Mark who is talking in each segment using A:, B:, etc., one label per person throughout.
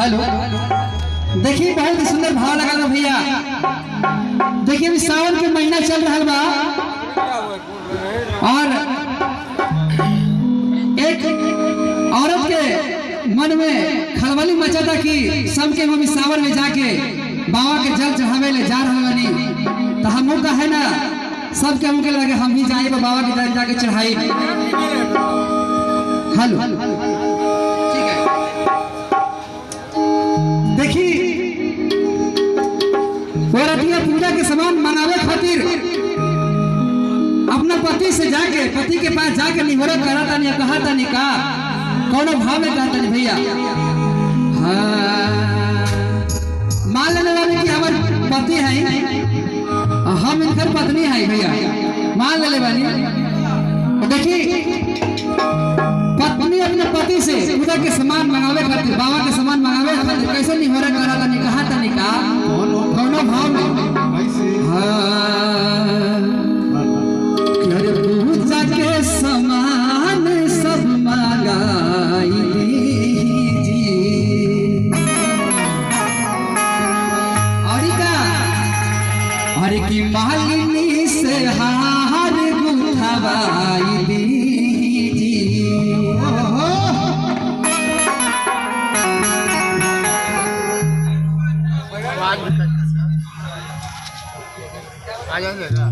A: Hello देखिए बहुत ही सुंदर भाव लगा ना भैया। देखिए अभी सावन के महीना चल रहा बा और एक औरत के मन में खलबली मचा था कि सबके हम सावन में जाके बाबा के जल चढ़ावे ले जा रहा बनी। तो हम का है ना सबके हमके लगे हम भी जाए बाबा के जल जाके चढ़ाई। हेलो ठीक है। देखी औरतिया पूजा के सामान मनावे खातिर अपना पति से जाके पति के पास जाके निहोरा करा था नहीं कहा था नहीं कहा कौन भाव में कहा था भैया। हाँ मान लेने वाले कि हमारे पति है हम इनकर पत्नी है भैया मान ले वाली। देखिए पत्नी अपने पति से पूजा के सामान मंगावे खातिर बाबा के सामान मंगावे खातिर कैसे निहोरा करा था नहीं कहा था नहीं कहा कौन भाव में। पूजा के सामान सब मंगाई और की मालिनी से हार गुथवाई दीजी।
B: आ जाएगा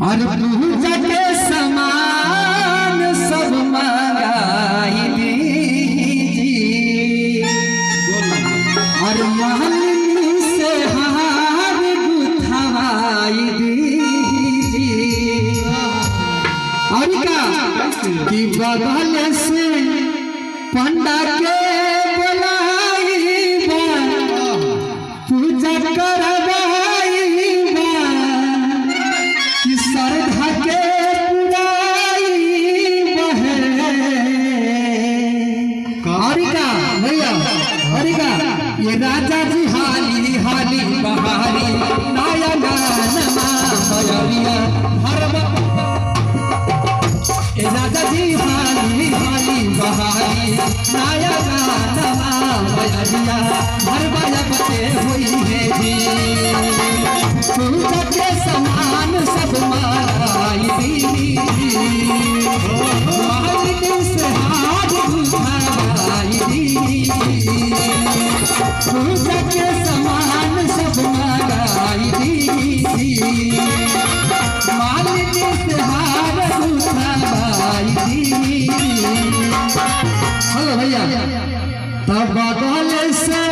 A: और पूजा के सामान सब मंगाई दीजी और मालिनी से हार गुथवाई दीजी। और का कि बगल से पंडा के बुलाई पूजा करवाई कि श्रद्धा के पुराई भैया। और का ये राजा जी हाली हाली बहारी नाया गानमा भैया ये राजा जी हाली हाली बहारी नाया गानमा भैया हर बाया बते हुई है जी। पूजा के समान सब माई दीदी मालिनी से हाथ गुथवाई दीदी। पूजा के समान सब माई दीदी मालिनी से हाथ गुथवाई दीदी। हेलो भैया तब बगल से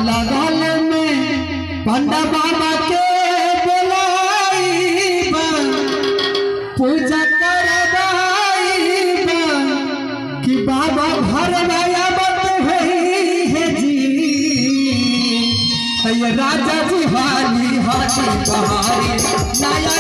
A: लगल में पंडा बाबा के बुलाई पूजा करवाई कि बाबा घर नया बत है जी। ये राजा जी हाली हाली बहारी नया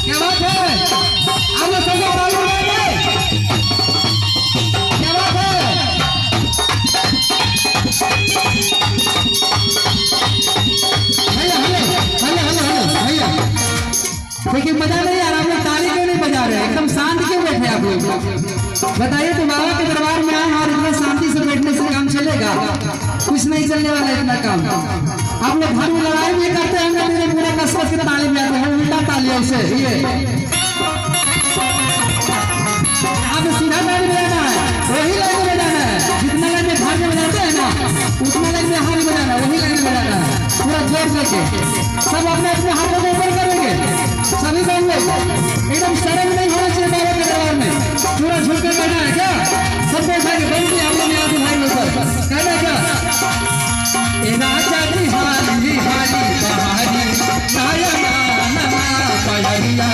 A: क्या बात है आप लोग संग क्या बात है। भैया भैया देखिए मजा नहीं आ रहा। आप लोग ताली क्यों नहीं बजा रहे एकदम शांत क्यों बैठे आप लोग बताइए। तो बाबा के दरबार में आए और इतना शांति से बैठने से काम चलेगा कुछ नहीं चलने वाला इतना काम। आप लोग घर में लड़ाई भी करते हैं पूरा कसरत के ताली में आते हैं उल्टा तालियों से ये आप सीधा ताली बजाना है वही लाइन में बजाना है। जितना लाइन में घर में बजाते हैं ना उतना लाइन में हाथ बजाना वही लाइन में बजाना है पूरा जोर लेके। सब अपने अपने हाथों को ऊपर करेंगे सभी लोग एकदम शर्म नहीं होना चाहिए बाबा के दरबार में पूरा झुक कर बैठा है क्या सब बैठा के बैठ के आप लोग यहाँ भाई लोग कहना क्या। राजा जी हाली हाली बहारी नाया गाना बहरिया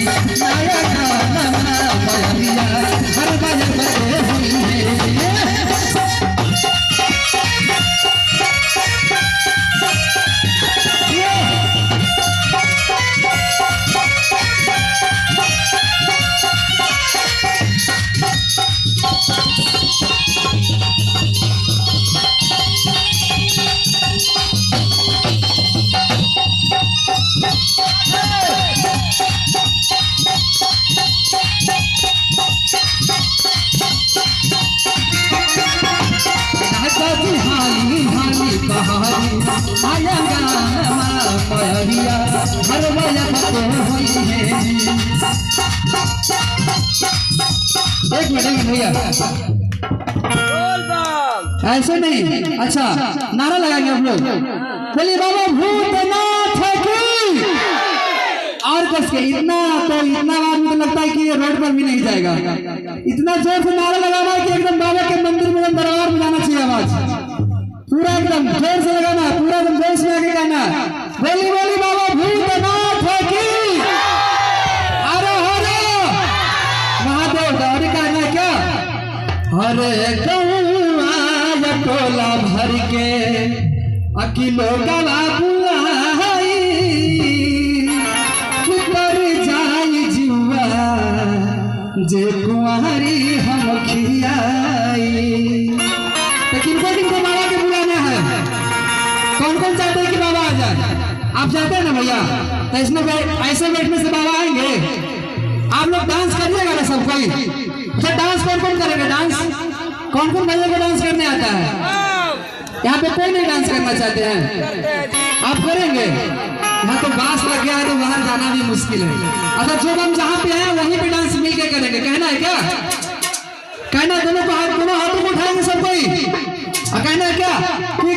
A: नया गाना मयरिया हर बाजा बजे हुई है। एक मिनट भैया, ऐसे नहीं, अच्छा नारा लगाएंगे हम लोग, बोलिए बाबा भूतनाथ की। और कस के इतना तो इतना बात मुझे लगता है कि ये रोड पर भी नहीं जाएगा। इतना जोर से नारा लगाना है कि एकदम बाबा के मंदिर में दरबार में जाना चाहिए आवाज पूरा एकदम जोर से लगाना, पूरा एकदम जोश में आगे गाना। बोली बोली बाबा भूतनाथ की। अरे हरे महादेव गौरी का ना क्या, अरे गौआ टोला भर के अकिलो गवा बुलाई पर जाई जुआ जे कुंवारी हम खियाई। तो किनको किनको बाबा के बुलाना है? कौन कौन चाहते हैं कि बाबा आ जाए? आप चाहते हैं ना भैया? तो इसमें ऐसे बैठने से बाबा आएंगे। आप लोग डांस करिएगा ना सब कोई? अच्छा डांस कौन कौन करेगा? डांस कौन कौन भैया को डांस करने आता है? यहाँ पे कोई नहीं डांस करना चाहते हैं? आप करेंगे? यहाँ तो बांस लग गया है तो बाहर जाना भी मुश्किल है। अच्छा जो हम जहाँ पे आए वहीं पे डांस मिल के करेंगे, कहना है क्या? कहना दोनों हाथों को उठाएंगे सब कोई, और कहना है क्या कि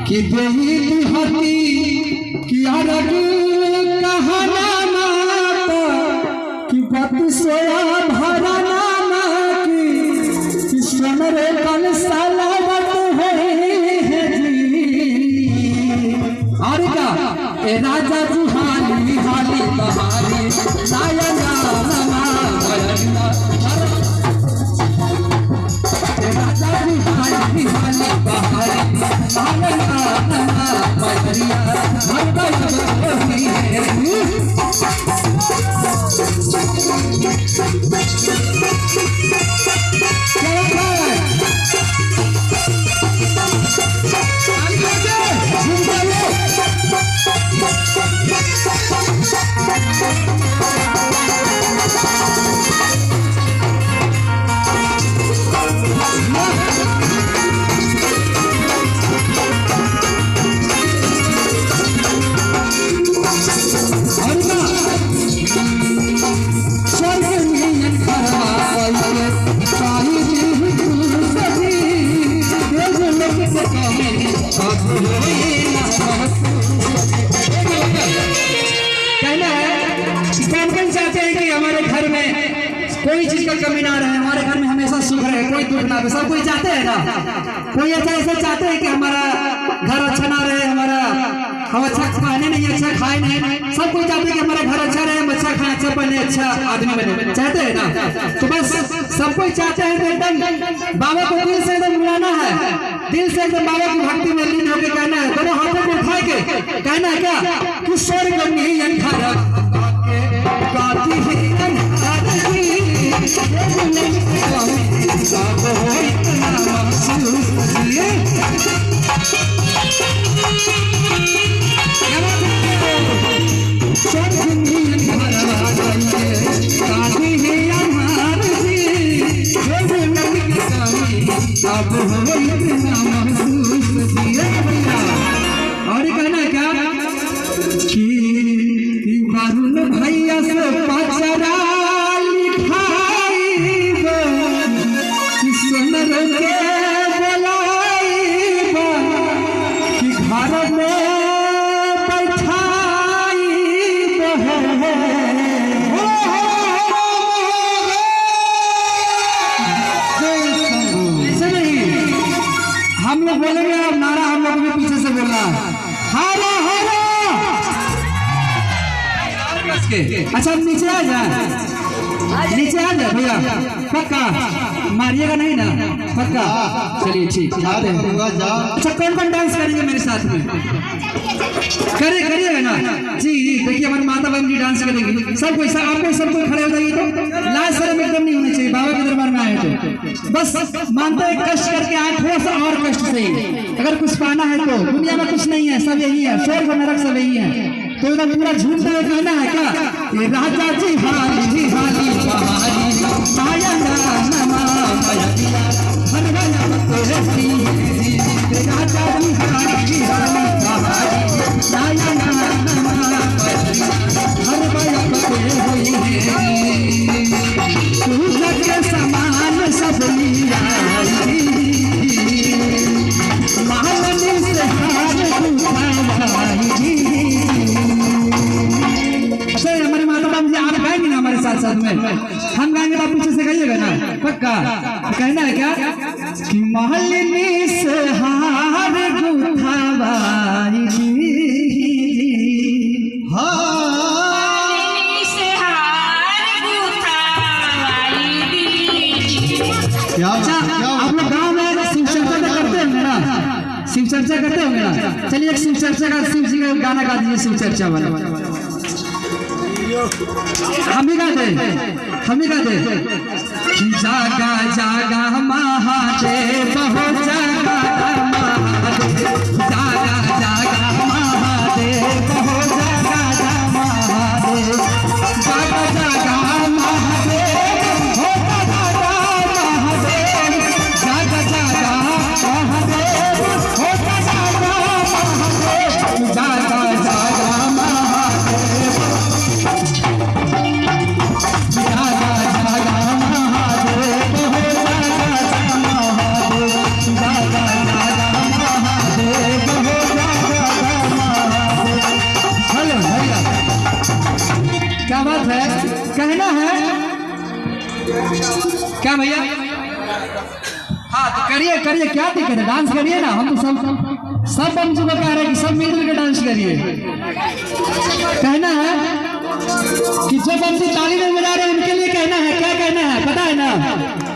A: कि देही हती कि अरग कहना माता कि बत्ती सोया भरा नामा कि समरे कल सलावत है जी। और का ए राजा जुहानी हाली बहारी साया नामा भयना राजा जुहानी हाली बहारी साया कोई चीज का कमी ना रहे, हमारे घर में हमेशा सुख रहे, कोई दुख ना रहे। सब कोई चाहते हैं ना? कोई ऐसा चाहते हैं कि हमारा घर अच्छा ना रहे, हम अच्छा खाने नहीं, अच्छा खाए नहीं। सब कोई चाहते हैं कि हमारा घर अच्छा रहे, हम अच्छा खाए, अच्छा बने, अच्छा आदमी बने, चाहते हैं ना? तो बस सब कोई चाहते हैं तो एकदम बाबा को दिल से एकदम बुलाना है, दिल से एकदम बाबा की भक्ति में लीन होकर कहना है, दोनों हाथों को उठा के कहना है क्या कि स्वर्ग में गाती है और कहना क्या कि वरुण भैया से पचरा लिखा सुंदर के बोलाई कि घर में बैठाई ऐसे नहीं, हम लोग बोलेंगे और नारा हम लोग भी पीछे से बोलना हारा हारा। अच्छा अब नीचे आ जाए, नीचे आ जाए भैया, पक्का मारिएगा नहीं ना, पक्का। चलिए ठीक है। अच्छा कौन कौन डांस करेंगे मेरे साथ में? करिएगा ना जी। देखिए हमारी माता बहन जी डांस करेंगी, सब कोई आपको सब कोई खड़े हो जाइए। तो लाज शर्म एकदम नहीं होनी चाहिए, बाबा के दरबार में आए तो बस मानते हैं कष्ट करके आए, थोड़ा सा और कष्ट से अगर कुछ पाना है तो दुनिया में कुछ नहीं है, सब यही है, स्वर्ग नरक सब यही है। तो इधर पूरा झूठ में कहना है क्या? ये राजा जी हाली हाली बहारी माया नमा माया दिया हर राजा तेरी राजा जी हाली हाली बहारी माया नमा हर माया तेरी हुई है तू के समान सब लिया महामनी से हार उठाई। हमारे माता बाबू जी आप गाएंगे ना हमारे साथ साथ में, हम गाएंगे तो आप पीछे से गाइएगा ना, पक्का। कहना है क्या कि महलिनी से हार गुथावाई आप लोग गाँव में शिव चर्चा करते होंगे ना, शिव चर्चा करते होंगे ना। चलिए एक शिव चर्चा का, शिव जी का गाना गा दीजिए, शिव चर्चा वाला। हम ही गाते जागा जागा महादेव हो जागा महादेव जागा जागा महादेव हो जागा महादेव जागा जागा महादेव हो जागा महादेव जागा जागा महादेव हो जागा महादेव जागा जागा महादेव क्या बात है, कहना है क्या भैया? हाँ तो करिए करिए, क्या दिक्कत है, डांस करिए ना। हम तो सब हम सुबह कह रहे हैं कि सब मिलकर के डांस करिए। कहना है कि जब हम